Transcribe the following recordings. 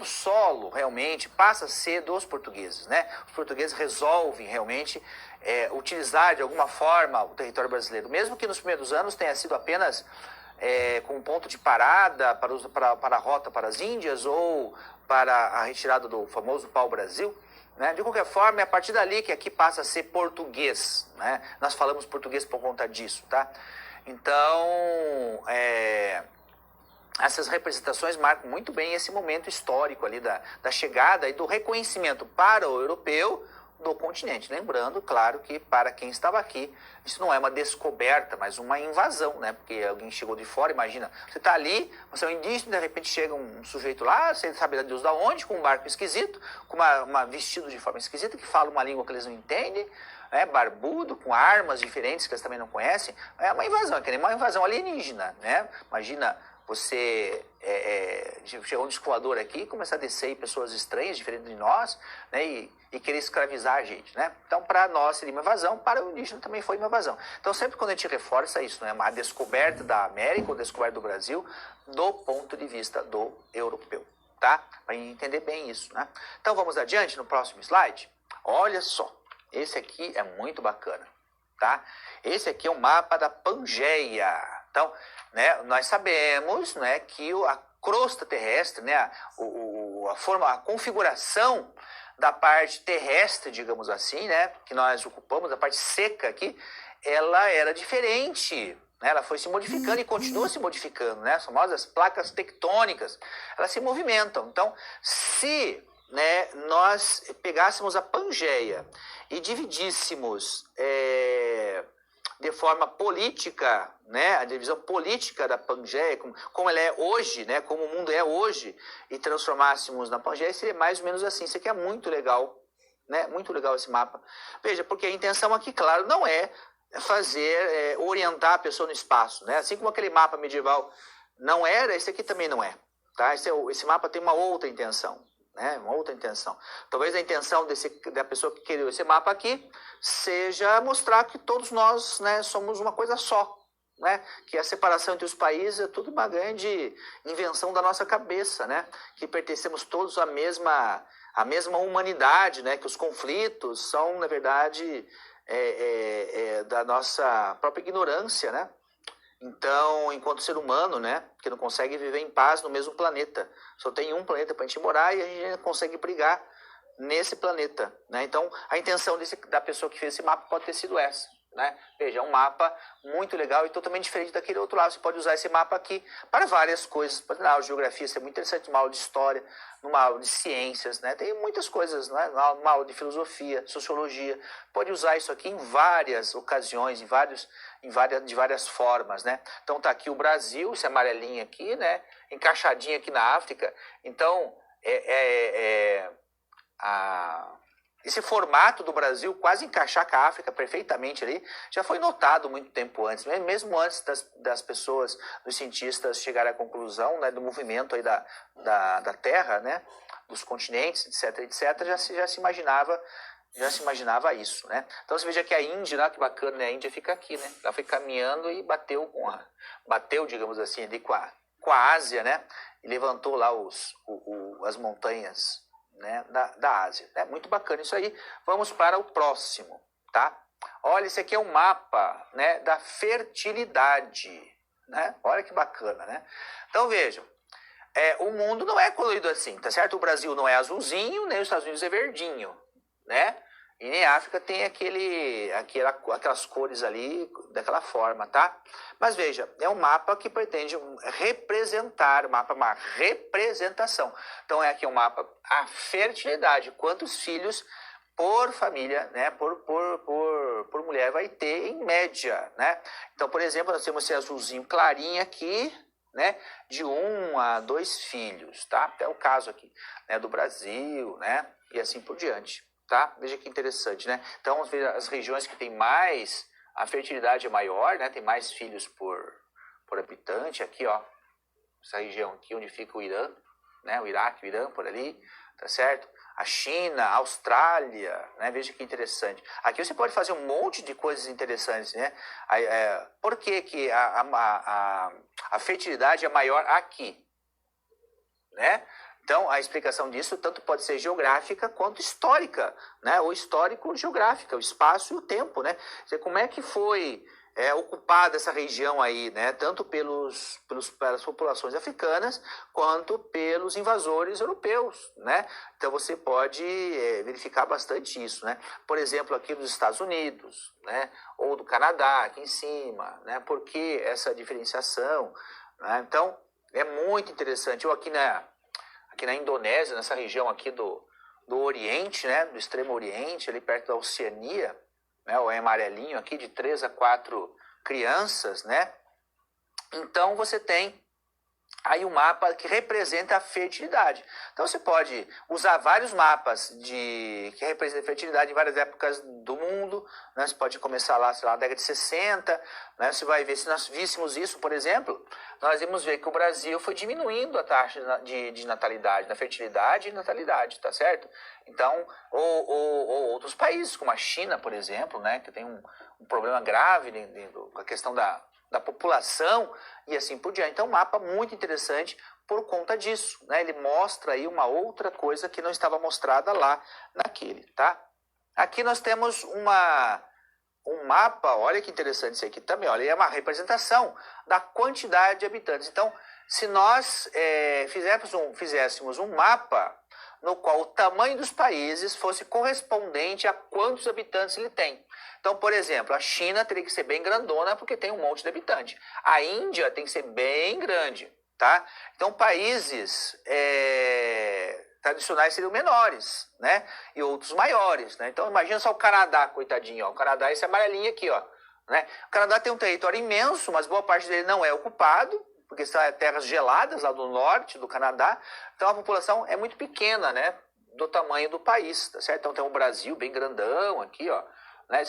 O solo realmente passa a ser dos portugueses, né? Os portugueses resolvem realmente utilizar de alguma forma o território brasileiro, mesmo que nos primeiros anos tenha sido apenas com um ponto de parada para a rota para as Índias ou para a retirada do famoso pau-brasil. Né? De qualquer forma, é a partir dali que aqui passa a ser português. Né? Nós falamos português por conta disso, tá? Então, essas representações marcam muito bem esse momento histórico ali da chegada e do reconhecimento para o europeu do continente. Lembrando, claro, que para quem estava aqui, isso não é uma descoberta, mas uma invasão, né? Porque alguém chegou de fora, imagina, você está ali, você é um indígena, de repente chega um sujeito lá, você sabe de Deus da onde, com um barco esquisito, com uma vestido de forma esquisita, que fala uma língua que eles não entendem, né? Barbudo, com armas diferentes que eles também não conhecem. É uma invasão, é que nem uma invasão alienígena, né? Imagina você chegar um escoador aqui e começar a descer em pessoas estranhas, diferentes de nós, né, e querer escravizar a gente, né? Então, para nós seria uma invasão, para o indígena também foi uma invasão. Então, sempre quando a gente reforça isso, né, a descoberta da América, ou a descoberta do Brasil, do ponto de vista do europeu, tá? Para entender bem isso, né? Então, vamos adiante no próximo slide. Olha só, esse aqui é muito bacana, tá? Esse aqui é o mapa da Pangeia. Então, né, nós sabemos, né, que a crosta terrestre, né, a configuração da parte terrestre, digamos assim, né, que nós ocupamos, a parte seca aqui, ela era diferente. Né, ela foi se modificando e continua se modificando. Né, as famosas placas tectônicas, elas se movimentam. Então, se nós pegássemos a Pangeia e dividíssemos de forma política, né, a divisão política da Pangeia, como ela é hoje, né, como o mundo é hoje, e transformássemos na Pangeia, seria mais ou menos assim. Isso aqui é muito legal, né, muito legal esse mapa. Veja, porque a intenção aqui, claro, não é orientar a pessoa no espaço, né, assim como aquele mapa medieval não era, esse aqui também não é, tá? Esse mapa tem uma outra intenção. Né, uma outra intenção. Talvez a intenção da pessoa que criou esse mapa aqui seja mostrar que todos nós, né, somos uma coisa só. Né, que a separação entre os países é tudo uma grande invenção da nossa cabeça. Né, que pertencemos todos à mesma humanidade. Né, que os conflitos são, na verdade, da nossa própria ignorância. Né? Então, enquanto ser humano, né, que não consegue viver em paz no mesmo planeta. Só tem um planeta para a gente morar e a gente consegue brigar nesse planeta. Né? Então, a intenção da pessoa que fez esse mapa pode ter sido essa. Né? Veja, é um mapa muito legal e totalmente diferente daquele outro lado. Você pode usar esse mapa aqui para várias coisas. Pode na aula de geografia ser muito interessante, numa aula de história, numa aula de ciências. Né? Tem muitas coisas, né? Numa aula de filosofia, sociologia. Pode usar isso aqui em várias ocasiões, de várias formas. Né? Então está aqui o Brasil, esse amarelinho aqui, né? Encaixadinho aqui na África. Então, esse formato do Brasil quase encaixar com a África perfeitamente ali, já foi notado muito tempo antes, mesmo antes das pessoas, dos cientistas chegarem à conclusão, né, do movimento aí da Terra, né, dos continentes, etc, já se imaginava isso, né? Então você veja que a Índia, né, que bacana, né, a Índia fica aqui, né? Ela foi caminhando e bateu, digamos assim, ali com a Ásia, né? E levantou lá as montanhas, né, da Ásia. É muito bacana isso aí. Vamos para o próximo, tá? Olha, esse aqui é um mapa, né, da fertilidade, né? Olha que bacana, né? Então vejam, o mundo não é colorido assim, tá certo? O Brasil não é azulzinho, nem os Estados Unidos é verdinho, né? E nem a África tem aquelas cores ali daquela forma, tá? Mas veja, é um mapa que pretende representar, uma representação. Então aqui um mapa, a fertilidade, quantos filhos por família, né, por mulher vai ter em média, né? Então, por exemplo, nós temos esse azulzinho clarinho aqui, né, de 1 a 2 filhos, tá? Até o caso aqui, né, do Brasil, né, e assim por diante. Tá? Veja que interessante, né? Então, as regiões que tem mais, a fertilidade é maior, né? Tem mais filhos por habitante. Aqui, ó, essa região aqui onde fica o Irã, né? O Iraque, o Irã, por ali, tá certo? A China, a Austrália, né? Veja que interessante. Aqui você pode fazer um monte de coisas interessantes, né? Por que a fertilidade é maior aqui, né? Então, a explicação disso tanto pode ser geográfica quanto histórica, né? Ou histórico-geográfica, o espaço e o tempo, né? Quer dizer, como é que foi ocupada essa região aí, né? Tanto pelas populações africanas quanto pelos invasores europeus, né? Então, você pode verificar bastante isso, né? Por exemplo, aqui dos Estados Unidos, né? Ou do Canadá, aqui em cima, né? Por que essa diferenciação, né? Então, é muito interessante. Ou aqui na Indonésia, nessa região aqui do Oriente, né, do Extremo Oriente, ali perto da Oceania, né, o amarelinho aqui, de 3 a 4 crianças, né? Então, você tem aí um mapa que representa a fertilidade. Então, você pode usar vários mapas que representam a fertilidade em várias épocas do mundo, né? Você pode começar lá, sei lá, na década de 60, né? Você vai ver, se nós víssemos isso, por exemplo, nós vamos ver que o Brasil foi diminuindo a taxa de natalidade, da fertilidade e natalidade, tá certo? Então, ou outros países, como a China, por exemplo, né? Que tem um problema grave com a questão da população e assim por diante. Então, um mapa muito interessante por conta disso, né? Ele mostra aí uma outra coisa que não estava mostrada lá naquele, tá? Aqui nós temos um mapa, olha que interessante isso aqui também, olha, é uma representação da quantidade de habitantes. Então, se nós fizéssemos um mapa no qual o tamanho dos países fosse correspondente a quantos habitantes ele tem. Então, por exemplo, a China teria que ser bem grandona porque tem um monte de habitante. A Índia tem que ser bem grande, tá? Então, países tradicionais seriam menores, né? E outros maiores, né? Então, imagina só o Canadá, coitadinho, ó. O Canadá, esse amarelinho aqui, ó, né? O Canadá tem um território imenso, mas boa parte dele não é ocupado, porque são terras geladas lá do norte do Canadá. Então, a população é muito pequena, né? Do tamanho do país, tá certo? Então, tem o Brasil bem grandão aqui, ó. Né?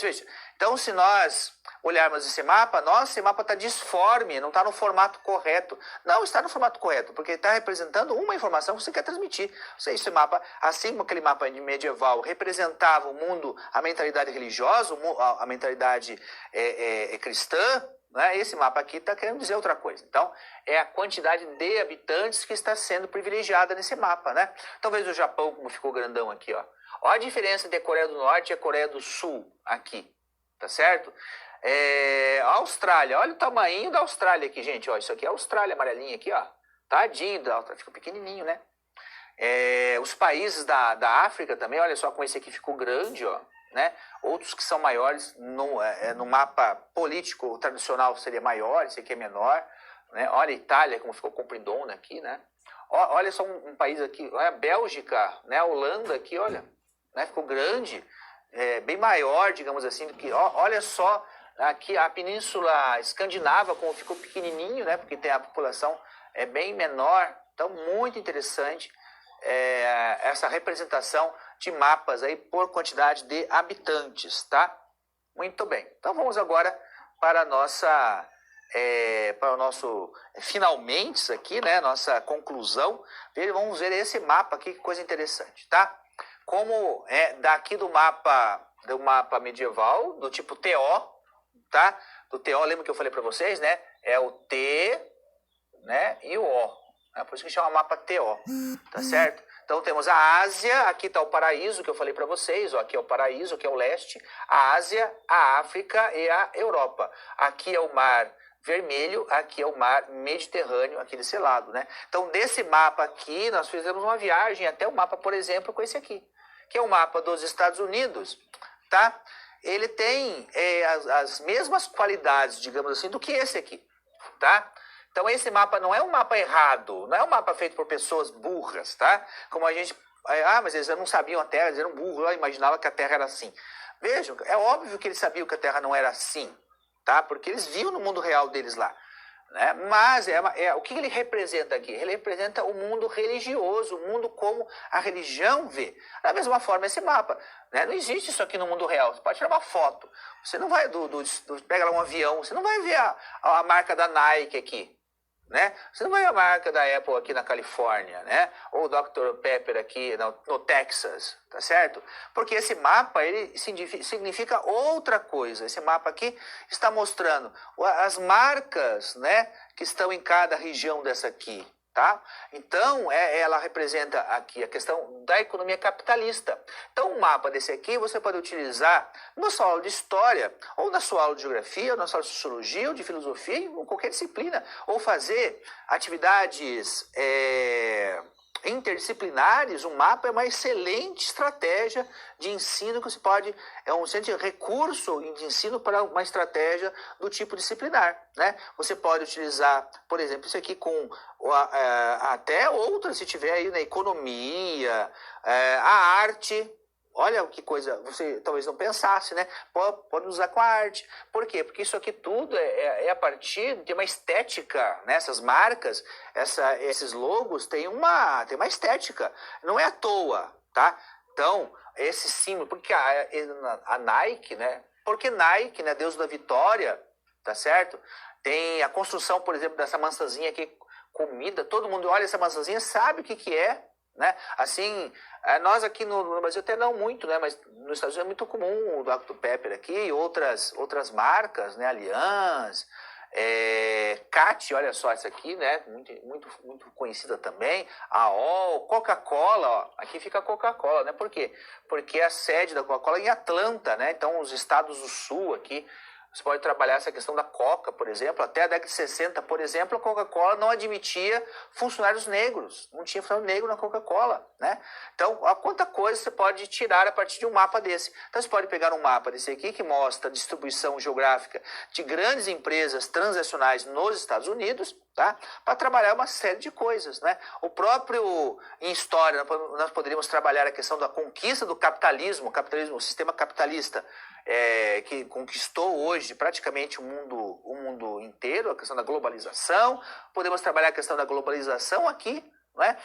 Então, se nós olharmos esse mapa está disforme, não está no formato correto. Não está no formato correto, porque está representando uma informação que você quer transmitir. Esse mapa, assim como aquele mapa medieval representava o mundo, a mentalidade religiosa, a mentalidade cristã, né? Esse mapa aqui está querendo dizer outra coisa. Então, é a quantidade de habitantes que está sendo privilegiada nesse mapa, né? Então, veja o Japão como ficou grandão aqui, ó. Olha a diferença entre a Coreia do Norte e a Coreia do Sul aqui, tá certo? A Austrália, olha o tamanho da Austrália aqui, gente, ó. Isso aqui é a Austrália, amarelinha aqui, ó. Tadinho da Austrália, fica pequenininho, né? Os países da África também, olha só como esse aqui ficou grande, ó. Né? Outros que são maiores no mapa político tradicional seria maior, esse aqui é menor, né? Olha a Itália como ficou compridona aqui, né? Olha só um país aqui, olha a Bélgica, né? A Holanda aqui, olha, né? Ficou grande, bem maior, digamos assim, do que, olha só aqui a Península Escandinava como ficou pequenininho, né? Porque tem a população bem menor, então muito interessante essa representação de mapas aí por quantidade de habitantes, tá? Muito bem. Então vamos agora para para o nosso finalmente aqui, né? Nossa conclusão. Vamos ver esse mapa aqui, que coisa interessante, tá? Como daqui do mapa medieval, do tipo TO, tá? Do TO, lembra que eu falei para vocês, né? É o T, né? E o O. Por isso que chama mapa TO, tá certo? Então temos a Ásia, aqui está o paraíso que eu falei para vocês, ó, aqui é o paraíso, aqui é o leste, a Ásia, a África e a Europa. Aqui é o Mar Vermelho, aqui é o Mar Mediterrâneo, aqui desse lado, né? Então desse mapa aqui, nós fizemos uma viagem até o mapa, por exemplo, com esse aqui, que é o mapa dos Estados Unidos, tá? Ele tem as mesmas qualidades, digamos assim, do que esse aqui, tá? Então esse mapa não é um mapa errado, não é um mapa feito por pessoas burras, tá? Como a gente, mas eles não sabiam a Terra, eles eram burros, imaginavam que a Terra era assim. Vejam, é óbvio que eles sabiam que a Terra não era assim, tá? Porque eles viam no mundo real deles lá, né? Mas o que ele representa aqui? Ele representa o mundo religioso, o mundo como a religião vê. Da mesma forma esse mapa, né? Não existe isso aqui no mundo real. Você pode tirar uma foto, você não vai pega lá um avião, você não vai ver a marca da Nike aqui, né? Você não vai ver a marca da Apple aqui na Califórnia, né? Ou Dr. Pepper aqui no Texas, tá certo? Porque esse mapa, ele significa outra coisa. Esse mapa aqui está mostrando as marcas, né, que estão em cada região dessa aqui, Tá? Então, ela representa aqui a questão da economia capitalista. Então, um mapa desse aqui você pode utilizar na sua aula de história, ou na sua aula de geografia, ou na sua aula de sociologia, ou de filosofia, em qualquer disciplina. Ou fazer atividades interdisciplinares. Um mapa é uma excelente estratégia de ensino que você pode, é um excelente recurso de ensino para uma estratégia do tipo disciplinar, né? Você pode utilizar, por exemplo, isso aqui com até outras, se tiver aí na economia, a arte. Olha que coisa, você talvez não pensasse, né? Pode usar com a arte. Por quê? Porque isso aqui tudo é a partir de uma estética, né? Essas marcas, esses logos têm uma estética. Não é à toa, tá? Então, esse símbolo, porque a Nike, né? Porque Nike, né? Deus da vitória, tá certo? Tem a construção, por exemplo, dessa maçãzinha aqui, comida. Todo mundo olha essa maçãzinha, sabe o que é. Né? Assim, nós aqui no Brasil até não muito, né? Mas nos Estados Unidos é muito comum o Dr. Pepper aqui, outras marcas, né? Allianz, Cat, olha só essa aqui, né? Muito conhecida também, AOL, Coca-Cola, ó, aqui fica a Coca-Cola, né? Por quê? Porque a sede da Coca-Cola é em Atlanta, né? Então os estados do sul aqui, você pode trabalhar essa questão da Coca, por exemplo. Até a década de 60, por exemplo, a Coca-Cola não admitia funcionários negros. Não tinha funcionário negro na Coca-Cola, né? Então, olha quanta coisa você pode tirar a partir de um mapa desse. Então, você pode pegar um mapa desse aqui que mostra a distribuição geográfica de grandes empresas transacionais nos Estados Unidos, tá? Para trabalhar uma série de coisas, né? O próprio, em história, nós poderíamos trabalhar a questão da conquista do capitalismo, o sistema capitalista, que conquistou hoje praticamente o mundo inteiro, a questão da globalização. Podemos trabalhar a questão da globalização aqui, né?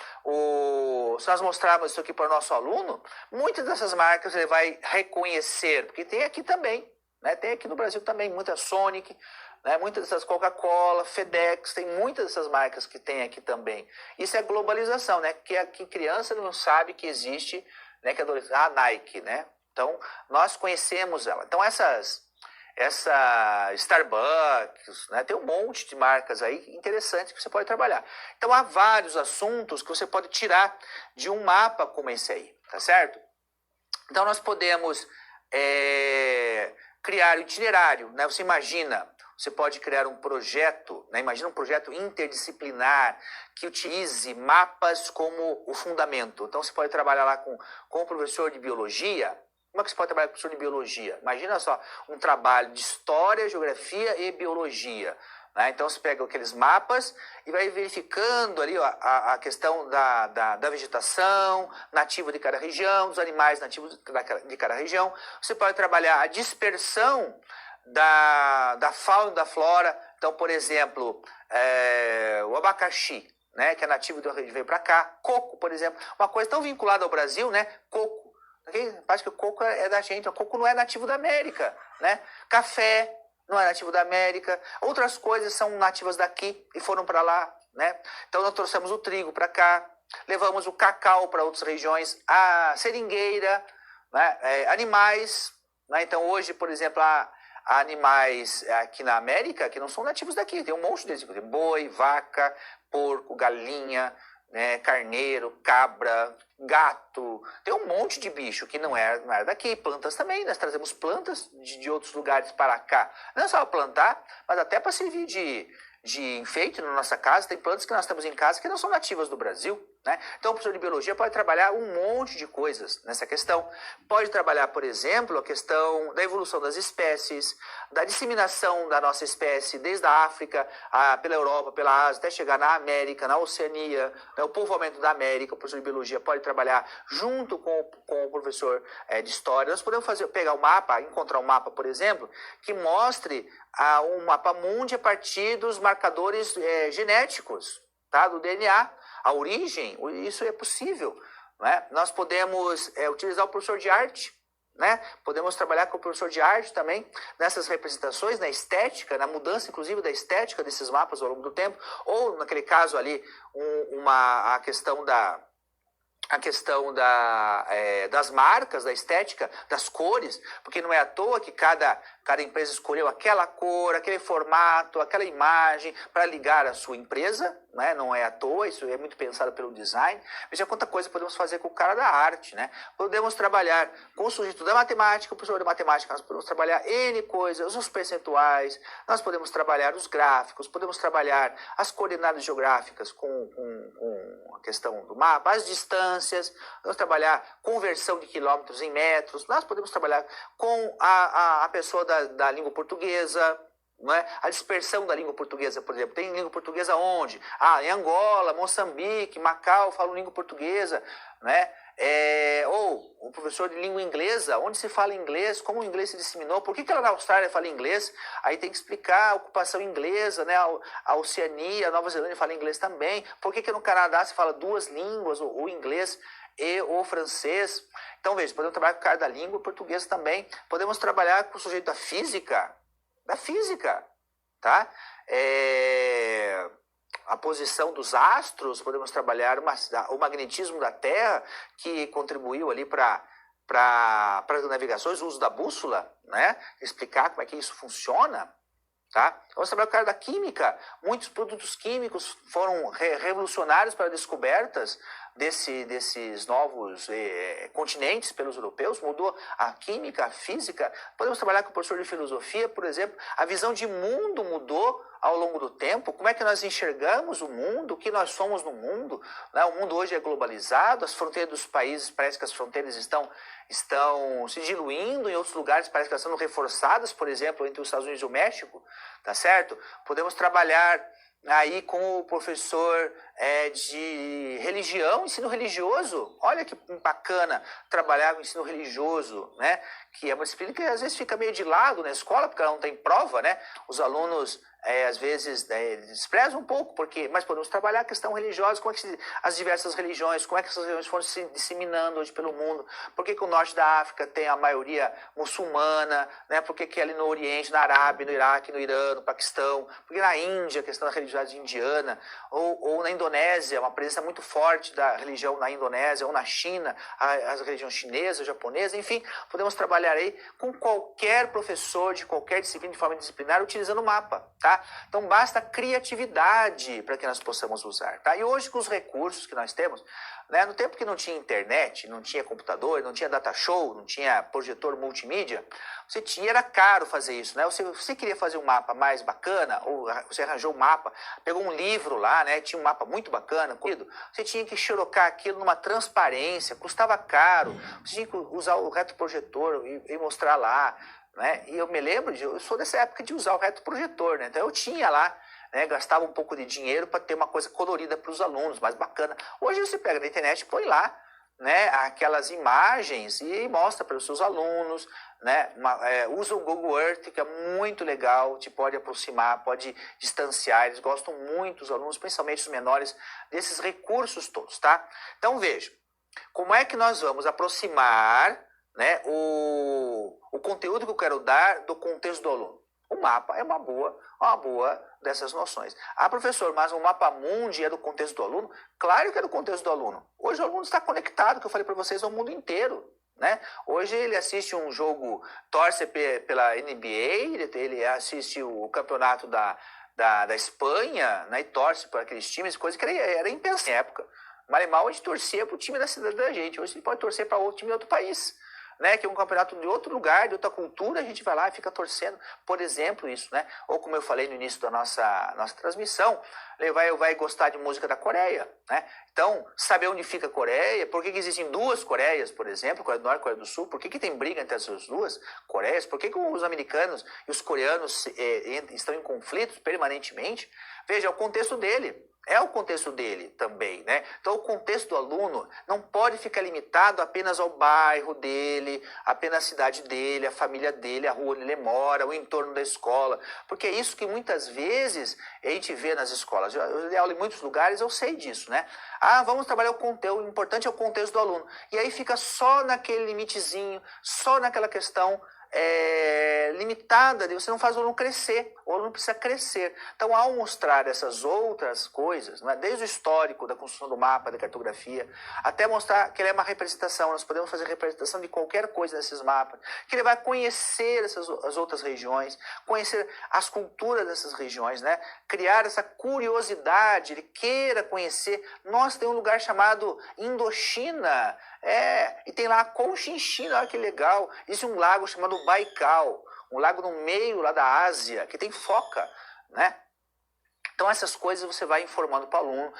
Se nós mostrarmos isso aqui para o nosso aluno, muitas dessas marcas ele vai reconhecer, porque tem aqui também, né? Tem aqui no Brasil também muita Sonic, né? Muitas dessas Coca-Cola, FedEx, tem muitas dessas marcas que tem aqui também. Isso é globalização, né? Que aqui criança não sabe que existe, né? Que a Nike, né? Então, nós conhecemos ela. Então, essa Starbucks, né, tem um monte de marcas aí interessantes que você pode trabalhar. Então, há vários assuntos que você pode tirar de um mapa como esse aí, tá certo? Então, nós podemos criar um itinerário, né? Você pode criar um projeto, né? Imagina um projeto interdisciplinar que utilize mapas como o fundamento. Então, você pode trabalhar lá com o professor de biologia. Como é que você pode trabalhar com o professor de biologia? Imagina só, um trabalho de história, geografia e biologia. Né? Então, você pega aqueles mapas e vai verificando ali ó, a questão da vegetação nativa de cada região, dos animais nativos de cada região. Você pode trabalhar a dispersão da fauna e da flora. Então, por exemplo, o abacaxi, né, que é nativo do Rio, veio para cá. Coco, por exemplo, uma coisa tão vinculada ao Brasil, né? Coco. Parece que o coco é da gente. O coco não é nativo da América, né? Café não é nativo da América. Outras coisas são nativas daqui e foram para lá, né? Então, nós trouxemos o trigo para cá, levamos o cacau para outras regiões, a seringueira, né? Animais, né? Então, hoje, por exemplo, há animais aqui na América que não são nativos daqui. Tem um monte deles, boi, vaca, porco, galinha, né, carneiro, cabra, gato, tem um monte de bicho que não é daqui. Plantas também, nós trazemos plantas de outros lugares para cá, não é só plantar, mas até para servir de enfeite na nossa casa. Tem plantas que nós temos em casa que não são nativas do Brasil, né? Então o professor de biologia pode trabalhar um monte de coisas nessa questão. Pode trabalhar, por exemplo, a questão da evolução das espécies, da disseminação da nossa espécie desde a África, pela Europa, pela Ásia, até chegar na América, na Oceania, né? O povoamento da América. O professor de biologia pode trabalhar junto com o professor de história. Nós podemos pegar o mapa, encontrar um mapa, por exemplo, que mostre um mapa mundi a partir dos marcadores genéticos, tá? Do DNA, a origem. Isso é possível, né? Nós podemos utilizar o professor de arte, né? Podemos trabalhar com o professor de arte também nessas representações, na estética, na mudança inclusive da estética desses mapas ao longo do tempo, ou naquele caso ali a questão a questão das marcas, da estética, das cores, porque não é à toa que cada empresa escolheu aquela cor, aquele formato, aquela imagem para ligar a sua empresa, né? Não é à toa, isso é muito pensado pelo design. Veja quanta coisa podemos fazer com o cara da arte, né? Podemos trabalhar com o sujeito da matemática, o professor de matemática, nós podemos trabalhar N coisas, os percentuais, nós podemos trabalhar os gráficos, podemos trabalhar as coordenadas geográficas com a questão do mapa, as distâncias, podemos trabalhar conversão de quilômetros em metros, nós podemos trabalhar com a pessoa da língua portuguesa, não é? A dispersão da língua portuguesa, por exemplo. Tem língua portuguesa onde? Em Angola, Moçambique, Macau falam língua portuguesa, né? Ou o professor de língua inglesa, onde se fala inglês, como o inglês se disseminou, por que ela na Austrália fala inglês? Aí tem que explicar a ocupação inglesa, né? A Oceania, a Nova Zelândia fala inglês também. Por que no Canadá se fala duas línguas, o inglês e o francês? Então veja, podemos trabalhar com o cara da língua portuguesa também. Podemos trabalhar com o sujeito da física, tá? A posição dos astros, podemos trabalhar o magnetismo da Terra, que contribuiu ali para as navegações, o uso da bússola, né? Explicar como é que isso funciona, tá? Vamos trabalhar com o cara da química. Muitos produtos químicos foram revolucionários para descobertas desses novos continentes pelos europeus, mudou a química, a física. Podemos trabalhar com o professor de filosofia, por exemplo, a visão de mundo mudou ao longo do tempo, como é que nós enxergamos o mundo, o que nós somos no mundo, né? O mundo hoje é globalizado, as fronteiras dos países, parece que as fronteiras estão se diluindo, em outros lugares parece que elas estão reforçadas, por exemplo, entre os Estados Unidos e o México, tá certo? Podemos trabalhar aí com o professor de religião, ensino religioso. Olha que bacana trabalhar com ensino religioso, né? Que é uma disciplina que às vezes fica meio de lado na escola, porque ela não tem prova, né? Os alunos às vezes desprezam um pouco, mas podemos trabalhar a questão religiosa, como é que as diversas religiões, como é que essas religiões foram se disseminando hoje pelo mundo, por que o norte da África tem a maioria muçulmana, né? Por que ali no Oriente, na Arábia, no Iraque, no Irã, no Paquistão, porque na Índia, a questão da religiosidade indiana, ou na Indonésia, uma presença muito forte da religião na Indonésia, ou na China, as religiões chinesa, japonesa, enfim, podemos trabalhar aí com qualquer professor de qualquer disciplina, de forma disciplinar, utilizando o mapa, tá? Então basta criatividade para que nós possamos usar, tá? E hoje com os recursos que nós temos, né, no tempo que não tinha internet, não tinha computador, não tinha data show, não tinha projetor multimídia, era caro fazer isso, né? Você queria fazer um mapa mais bacana, ou você arranjou um mapa, pegou um livro lá, né? Tinha um mapa muito bacana, você tinha que xerocar aquilo numa transparência, custava caro, você tinha que usar o retroprojetor e mostrar lá, né? E eu me lembro, eu sou dessa época de usar o retroprojetor, né? Então eu tinha lá, né, gastava um pouco de dinheiro para ter uma coisa colorida para os alunos, mais bacana. Hoje você pega na internet, põe lá, né, aquelas imagens e mostra para os seus alunos, né, usa o Google Earth, que é muito legal, te pode aproximar, pode distanciar. Eles gostam muito, os alunos, principalmente os menores, desses recursos todos, tá? Então veja, como é que nós vamos aproximar, né, o conteúdo que eu quero dar do contexto do aluno? O mapa é uma boa dessas noções. Professor, mas o mapa mundi é do contexto do aluno? Claro que é do contexto do aluno. Hoje o aluno está conectado, que eu falei para vocês, ao mundo inteiro, né? Hoje ele assiste um jogo, torce pela NBA, ele assiste o campeonato da Espanha, né, e torce por aqueles times, coisa que era impensável na época. Mal a gente torcia para o time da cidade da gente. Hoje a gente pode torcer para outro time de outro país, né, que é um campeonato de outro lugar, de outra cultura, a gente vai lá e fica torcendo, por exemplo, isso, né? Ou como eu falei no início da nossa transmissão, ele vai gostar de música da Coreia, né? Então, saber onde fica a Coreia, por que existem duas Coreias, por exemplo, Coreia do Norte e Coreia do Sul, por que tem briga entre essas duas Coreias, por que os americanos e os coreanos estão em conflitos permanentemente? Veja, é o contexto dele. É o contexto dele também, né? Então, o contexto do aluno não pode ficar limitado apenas ao bairro dele, apenas à cidade dele, à família dele, à rua onde ele mora, o entorno da escola. Porque é isso que muitas vezes a gente vê nas escolas. Eu dei aula em muitos lugares, eu sei disso, né? Vamos trabalhar o conteúdo, o importante é o contexto do aluno. E aí fica só naquele limitezinho, só naquela questão limitada, você não faz o aluno crescer, o aluno precisa crescer. Então, ao mostrar essas outras coisas, né, desde o histórico da construção do mapa, da cartografia, até mostrar que ele é uma representação, nós podemos fazer representação de qualquer coisa nesses mapas, que ele vai conhecer as outras regiões, conhecer as culturas dessas regiões, né, criar essa curiosidade, ele queira conhecer. Nós temos um lugar chamado Indochina, e tem lá a Conchinchina, olha que legal. Existe um lago chamado Baikal, um lago no meio lá da Ásia, que tem foca, né? Então essas coisas você vai informando para o aluno,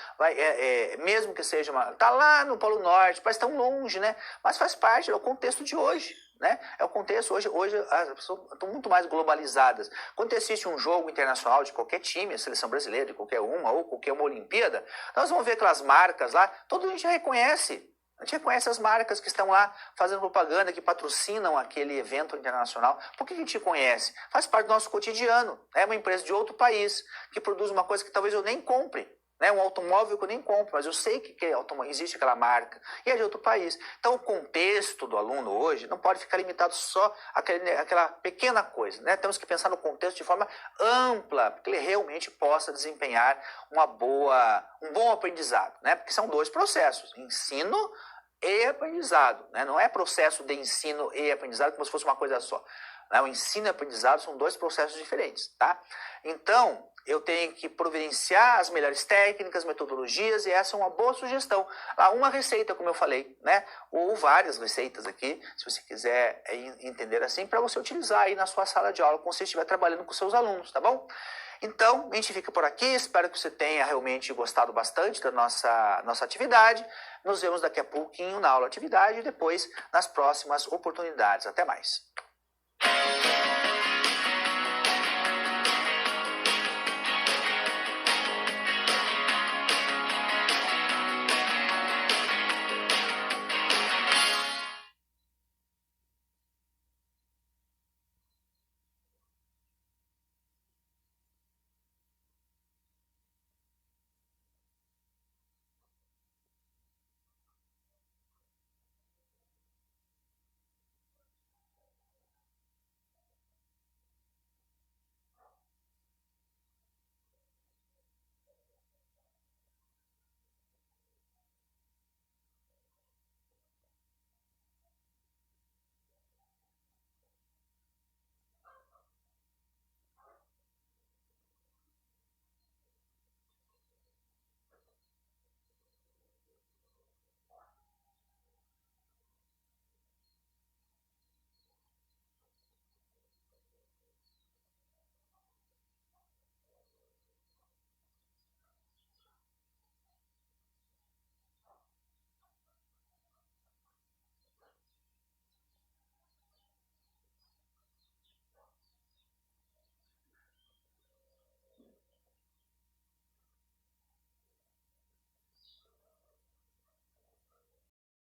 mesmo que seja tá lá no Polo Norte, parece tão longe, né? Mas faz parte, é o contexto de hoje, né? É o contexto hoje as pessoas estão muito mais globalizadas. Quando assiste um jogo internacional de qualquer time, a seleção brasileira, de qualquer uma, ou qualquer uma Olimpíada, nós vamos ver aquelas marcas lá, todo mundo já reconhece. A gente reconhece as marcas que estão lá fazendo propaganda, que patrocinam aquele evento internacional. Por que a gente conhece? Faz parte do nosso cotidiano. É uma empresa de outro país que produz uma coisa que talvez eu nem compre. Né? Um automóvel que eu nem compro, mas eu sei que existe aquela marca e é de outro país. Então o contexto do aluno hoje não pode ficar limitado só àquela pequena coisa. Né? Temos que pensar no contexto de forma ampla, para que ele realmente possa desempenhar um bom aprendizado. Né? Porque são dois processos, ensino e aprendizado. Né? Não é processo de ensino e aprendizado como se fosse uma coisa só. Né? O ensino e aprendizado são dois processos diferentes. Tá? Então, eu tenho que providenciar as melhores técnicas, metodologias, e essa é uma boa sugestão. Uma receita, como eu falei, né? Ou várias receitas aqui, se você quiser entender assim, para você utilizar aí na sua sala de aula, quando você estiver trabalhando com seus alunos, tá bom? Então, a gente fica por aqui, espero que você tenha realmente gostado bastante da nossa atividade. Nos vemos daqui a pouquinho na aula atividade e depois nas próximas oportunidades. Até mais!